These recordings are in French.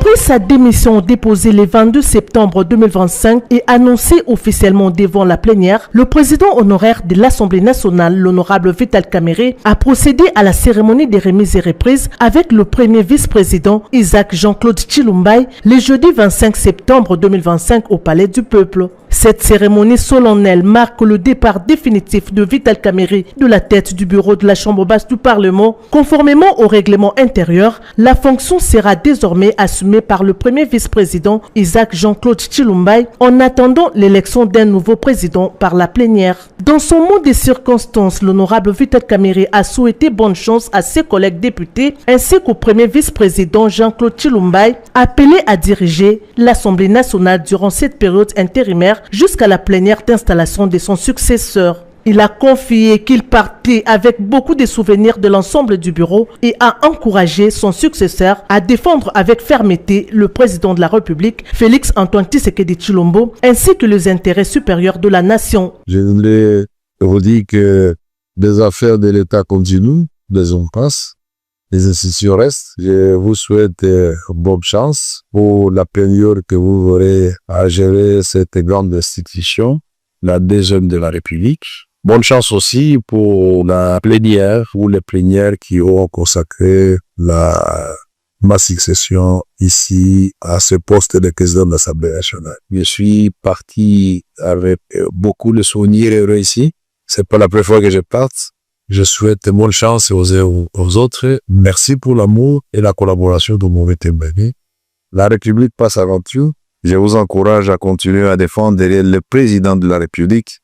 Après sa démission déposée le 22 septembre 2025 et annoncée officiellement devant la plénière, le président honoraire de l'Assemblée nationale, l'honorable Vital Kamerhe, a procédé à la cérémonie des remises et reprises avec le premier vice-président Isaac Jean-Claude Tshilombaye le jeudi 25 septembre 2025 au Palais du Peuple. Cette cérémonie solennelle marque le départ définitif de Vital Kamerhe de la tête du bureau de la Chambre basse du Parlement. Conformément au règlement intérieur, la fonction sera désormais assumée par le premier vice-président Isaac Jean-Claude Tshilombaye en attendant l'élection d'un nouveau président par la plénière. Dans son mot des circonstances, l'honorable Vital Kamerhe a souhaité bonne chance à ses collègues députés ainsi qu'au premier vice-président Jean-Claude Tshilombaye, appelé à diriger l'Assemblée nationale durant cette période intérimaire jusqu'à la plénière d'installation de son successeur. Il a confié qu'il partait avec beaucoup de souvenirs de l'ensemble du bureau et a encouragé son successeur à défendre avec fermeté le président de la République, Félix Antoine Tshisekedi Tshilombo, ainsi que les intérêts supérieurs de la nation. Je voulais vous dire que des affaires de l'État continuent, les hommes passent, les institutions restent. Je vous souhaite bonne chance pour la période que vous aurez à gérer cette grande institution, la deuxième de la République. Bonne chance aussi pour la plénière ou les plénières qui auront consacré ma succession ici à ce poste de président de l'Assemblée nationale. Je suis parti avec beaucoup de souvenirs heureux ici. C'est pas la première fois que je parte. Je souhaite bonne chance aux autres. Merci pour l'amour et la collaboration dont vous m'avez témoigné. La République passe avant tout. Je vous encourage à continuer à défendre derrière le président de la République,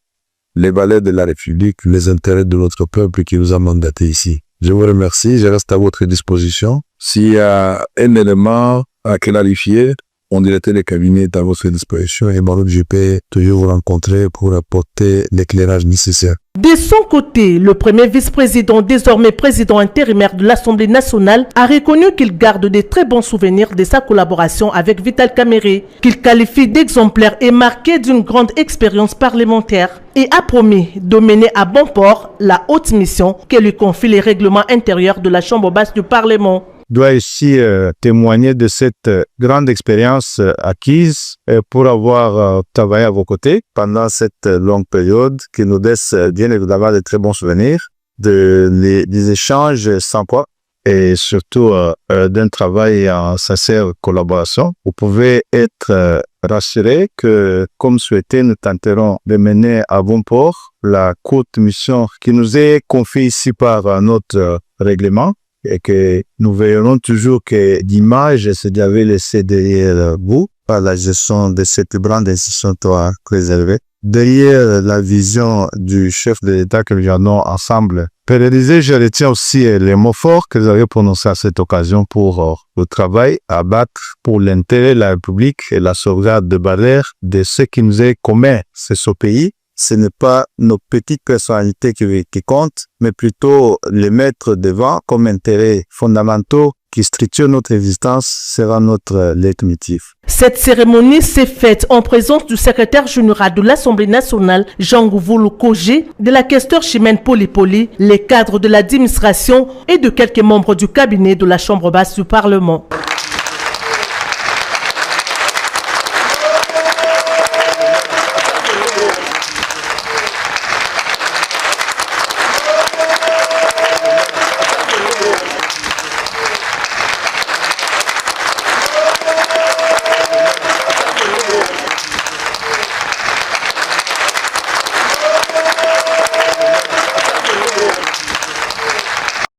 les valeurs de la République, les intérêts de notre peuple qui nous a mandatés ici. Je vous remercie. Je reste à votre disposition. S'il y a un élément à clarifier, mon directeur de cabinet est à votre disposition et moi-même je peux toujours vous rencontrer pour apporter l'éclairage nécessaire. De son côté, le premier vice-président, désormais président intérimaire de l'Assemblée nationale, a reconnu qu'il garde de très bons souvenirs de sa collaboration avec Vital Kamerhe, qu'il qualifie d'exemplaire et marqué d'une grande expérience parlementaire, et a promis de mener à bon port la haute mission que lui confie les règlements intérieurs de la Chambre basse du Parlement. Je dois ici témoigner de cette grande expérience acquise pour avoir travaillé à vos côtés pendant cette longue période qui nous laisse bien évidemment de très bons souvenirs, des échanges sans quoi et surtout d'un travail en sincère collaboration. Vous pouvez être rassurés que, comme souhaité, nous tenterons de mener à bon port la courte mission qui nous est confiée ici par notre règlement, et que nous veillerons toujours que l'image se devait laisser derrière vous par la gestion de cette grande institution préservée. Derrière la vision du chef de l'État que nous allons ensemble pérenniser, je retiens aussi les mots forts que vous avez prononcés à cette occasion pour le travail à battre pour l'intérêt de la République et la sauvegarde de barrières de ce qui nous est commun, c'est ce pays. Ce n'est pas nos petites personnalités qui comptent, mais plutôt les mettre devant comme intérêts fondamentaux qui structurent notre existence sera notre leitmotiv. Cette cérémonie s'est faite en présence du secrétaire général de l'Assemblée nationale, Jean Ngouvoulou Kogé, de la questeur Chimène Poli, les cadres de l'administration et de quelques membres du cabinet de la Chambre basse du Parlement.